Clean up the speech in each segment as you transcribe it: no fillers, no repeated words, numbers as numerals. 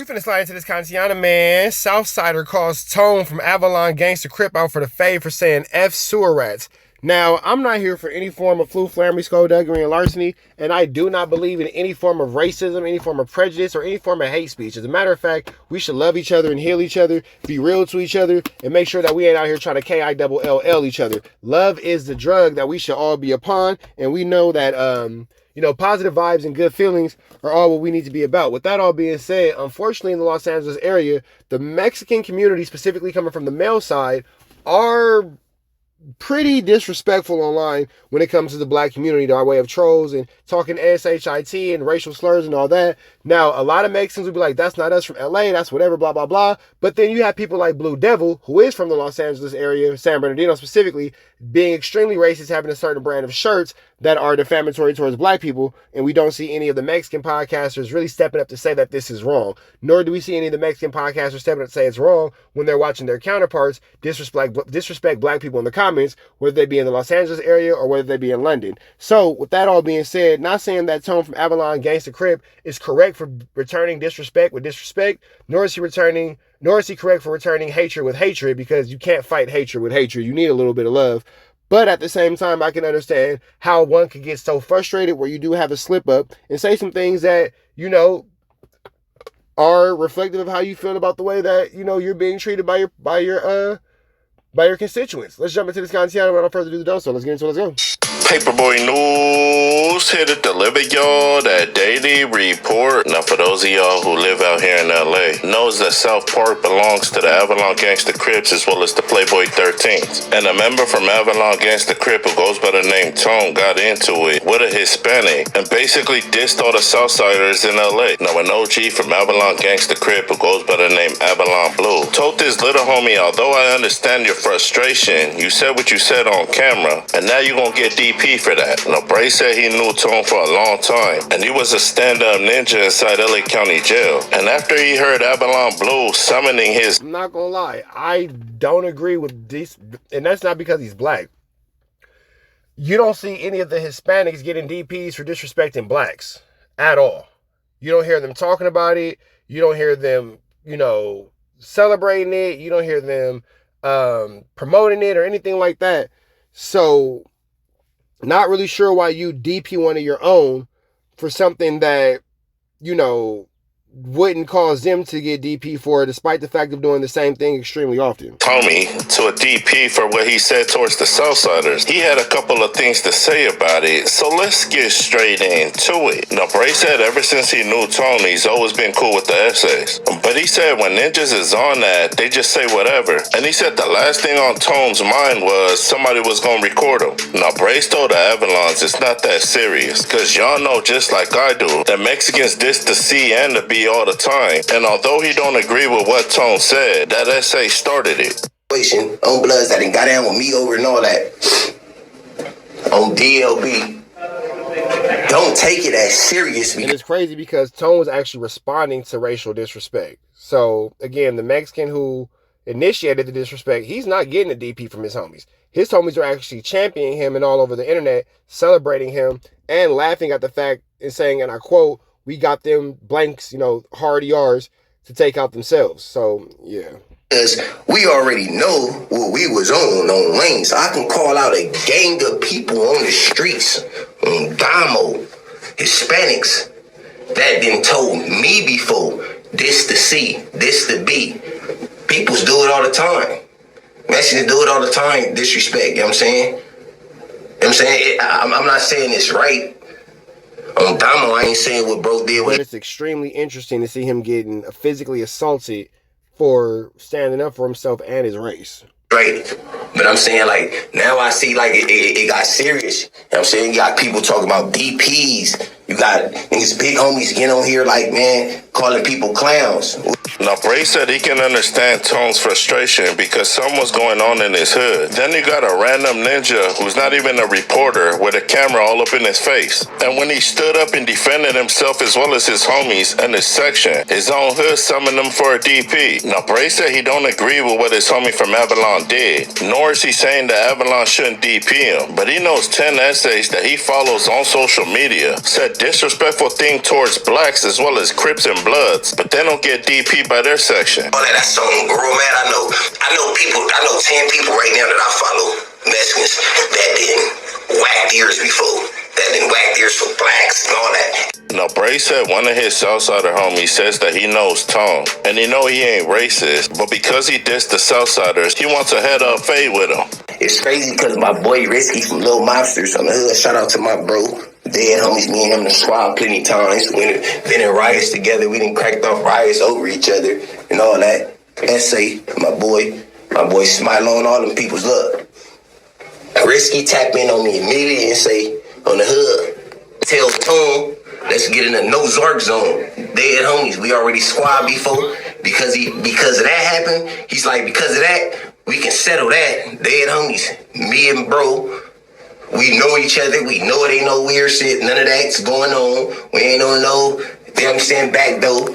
We finna slide into this Kantiana, man. Southsider calls Tone from AVALON Gangsta Crip out for the fade for saying F sewer rats. Now, I'm not here for any form of flu, flammery, skullduggery, and larceny, and I do not believe in any form of racism, any form of prejudice, or any form of hate speech. As a matter of fact, we should love each other and heal each other, be real to each other, and make sure that we ain't out here trying to KILL each other. Love is the drug that we should all be upon, and we know that, positive vibes and good feelings are all what we need to be about. With that all being said, unfortunately in the Los Angeles area, the Mexican community, specifically coming from the male side, are pretty disrespectful online when it comes to the black community, by way of trolls and talking shit and racial slurs and all that. Now, a lot of Mexicans will be like, that's not us from LA, that's whatever, blah, blah, blah. But then you have people like Blue Devil, who is from the Los Angeles area, San Bernardino specifically, being extremely racist, having a certain brand of shirts that are defamatory towards black people, and we don't see any of the Mexican podcasters really stepping up to say that this is wrong. Nor do we see any of the Mexican podcasters stepping up to say it's wrong when they're watching their counterparts disrespect black people in the comments, whether they be in the Los Angeles area or whether they be in London. So, with that all being said, not saying that Tone from AVALON Gangsta Crip is correct for returning disrespect with disrespect, nor is he correct for returning hatred with hatred, because you can't fight hatred with hatred. You need a little bit of love. But at the same time, I can understand how one could get so frustrated where you do have a slip up and say some things that, are reflective of how you feel about the way that, you're being treated by your constituents. Let's jump into this content without further ado. So let's get into it. Let's go. Paperboy News here to deliver y'all that daily report. Now, for those of y'all who live out here in LA, knows that South Park belongs to the AVALON Gangsta Crips as well as the Playboy 13s. And a member from AVALON Gangsta Crip who goes by the name Tone got into it with a Hispanic and basically dissed all the Southsiders in LA. Now, an OG from AVALON Gangsta Crip who goes by the name Avalon Blue told this little homie, although I understand your frustration, you said what you said on camera, and now you're gonna get DP for that. Now, Bray said he knew Tone for a long time, and he was a stand-up ninja inside LA County Jail. And after he heard Avalon Blue summoning his... I'm not gonna lie, I don't agree with this, and that's not because he's black. You don't see any of the Hispanics getting DPs for disrespecting blacks at all. You don't hear them talking about it. You don't hear them, celebrating it. You don't hear them promoting it or anything like that. So, not really sure why you DP one of your own for something that, wouldn't cause them to get DP for, despite the fact of doing the same thing extremely often. Tommy to a DP for what he said towards the Southsiders. He had a couple of things to say about it, so let's get straight into it. Now, Bray said ever since he knew Tone, he's always been cool with the essays. But he said when ninjas is on that, they just say whatever. And he said the last thing on Tone's mind was somebody was gonna record him. Now, Bray told the Avalons it's not that serious, because y'all know just like I do, that Mexicans diss the C and the B all the time, and although he don't agree with what Tone said, that essay started it. On Bloods that done got down with me over and all that. On DLB. Don't take it as serious. And it's crazy because Tone was actually responding to racial disrespect. So, again, the Mexican who initiated the disrespect, he's not getting a DP from his homies. His homies are actually championing him and all over the internet, celebrating him and laughing at the fact and saying, and I quote, we got them blanks, hard ERs to take out themselves. So, yeah. Because we already know what we was on lanes. So I can call out a gang of people on the streets, Damo, Hispanics, that been told me before, this the C, this the B. Peoples do it all the time. Mexicans do it all the time, disrespect, you know what I'm saying? I'm not saying it's right. On Damo, I ain't saying what bro did with. But it's extremely interesting to see him getting physically assaulted for standing up for himself and his race. Right. But I'm saying, now I see, it got serious. You know what I'm saying? You got people talking about DPs. You got niggas, big homies getting on here, man, calling people clowns. Now, Bray said he can understand Tone's frustration because something was going on in his hood. Then you got a random ninja who's not even a reporter with a camera all up in his face. And when he stood up and defended himself as well as his homies and his section, his own hood summoned him for a DP. Now, Bray said he don't agree with what his homie from Avalon did, nor is he saying that Avalon shouldn't DP him, but he knows 10 essays that he follows on social media said disrespectful things towards blacks as well as Crips and Bloods, but they don't get DP by their section. Oh, that's so girl, man. I know 10 people right now that I follow, Mexicans, that didn't whack ears before. That didn't whack ears for blacks and all that. Now, Bray said one of his Southsider homies says that he knows Tone, and he know he ain't racist, but because he dissed the Southsiders, he wants a head-up fade with him. It's crazy because my boy Risky from Little Mobsters on the hood, shout out to my bro. Dead homies, me and him in the squad plenty times. We been in riots together. We done cracked off riots over each other and all that. Essay, my boy Smile on all them people's look. Risky tap in on me immediately and say, on the hood, tell Tone, let's get in a no Zark zone. Dead homies, we already squad before. Because of that happened, he's like, because of that, we can settle that. Dead homies, me and bro, we know each other. We know it ain't no weird shit. None of that's going on. We ain't on no, they understand back though.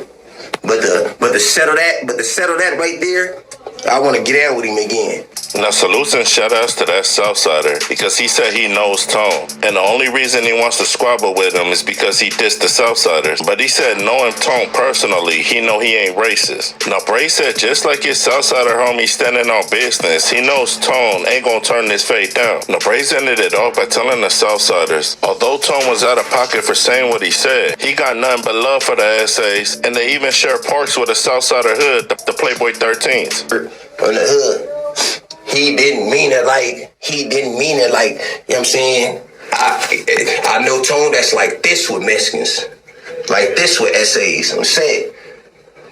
But to settle that right there, I want to get out with him again. Now, salutes and shoutouts to that Southsider because he said he knows Tone. And the only reason he wants to squabble with him is because he dissed the Southsiders. But he said knowing Tone personally, he know he ain't racist. Now, Bray said just like his Southsider homie standing on business, he knows Tone ain't gonna turn this fade down. Now, Bray's ended it off by telling the Southsiders, although Tone was out of pocket for saying what he said, he got nothing but love for the essays, and they even share parks with a Southsider hood, the Playboy 13s. On the hood. He didn't mean it like, you know what I'm saying? I know Tone that's like this with Mexicans, like this with essays, I'm saying.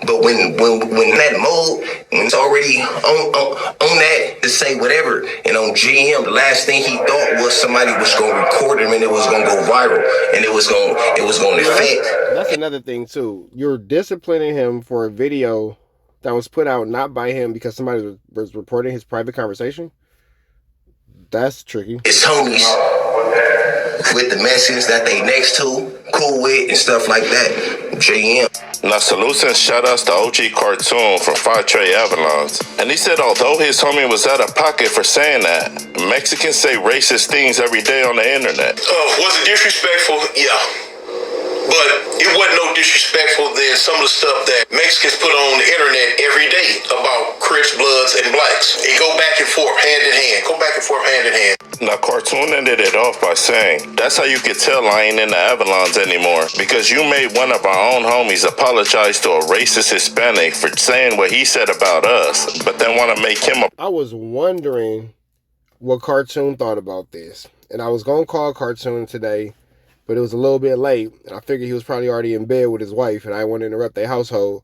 But when that mode, when it's already on that to say whatever, and on GM, the last thing he thought was somebody was gonna record him and it was gonna go viral and it was gonna affect. That's another thing too. You're disciplining him for a video that was put out not by him because somebody was reporting his private conversation. That's tricky. It's homies with the Mexicans that they next to, cool with, and stuff like that. JM. Now, salutes and shoutouts to OG Cartoon from 5 Trey Avalons. And he said although his homie was out of pocket for saying that, Mexicans say racist things every day on the internet. Was it disrespectful? Yeah. But it wasn't no disrespectful than some of the stuff that Mexicans put on the internet every day about Crips, Bloods, and blacks. It go back and forth, hand in hand. Go back and forth, hand in hand. Now, Cartoon ended it off by saying, that's how you could tell I ain't in the Avalons anymore, because you made one of our own homies apologize to a racist Hispanic for saying what he said about us, but then want to make him a... I was wondering what Cartoon thought about this, and I was going to call Cartoon today, but it was a little bit late, and I figured he was probably already in bed with his wife, and I didn't want to interrupt their household.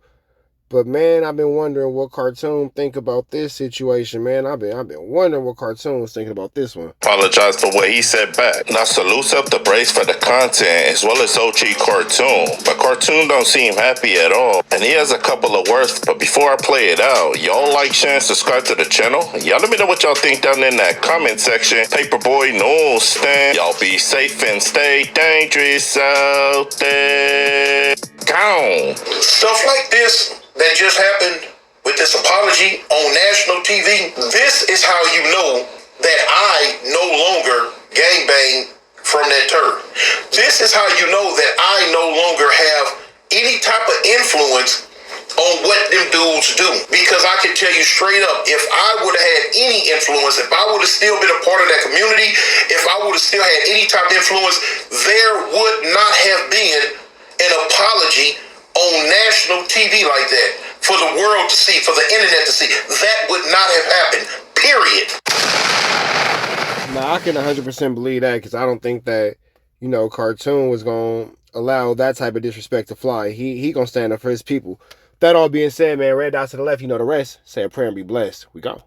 But man, I've been wondering what Cartoon think about this situation, man. I've been wondering what Cartoon was thinking about this one. Apologize for what he said back. Now, salutes up the Brace for the content as well as OG Cartoon. But Cartoon don't seem happy at all, and he has a couple of words. But before I play it out, y'all like, share, and subscribe to the channel. Y'all let me know what y'all think down in that comment section. Paperboy Noel Stan. Y'all be safe and stay dangerous out there. Gone. Stuff like this that just happened with this apology on national TV, this is how you know that I no longer gangbang from that turd. This is how you know that I no longer have any type of influence on what them dudes do. Because I can tell you straight up, if I would have had any influence, if I would have still been a part of that community, if I would have still had any type of influence, there would not have been an apology on national TV like that for the world to see, for the internet to see. That would not have happened, period. Now, I can 100% believe that because I don't think that, Cartoon was going to allow that type of disrespect to fly. He going to stand up for his people. That all being said, man, red dots to the left, you know the rest. Say a prayer and be blessed. We go.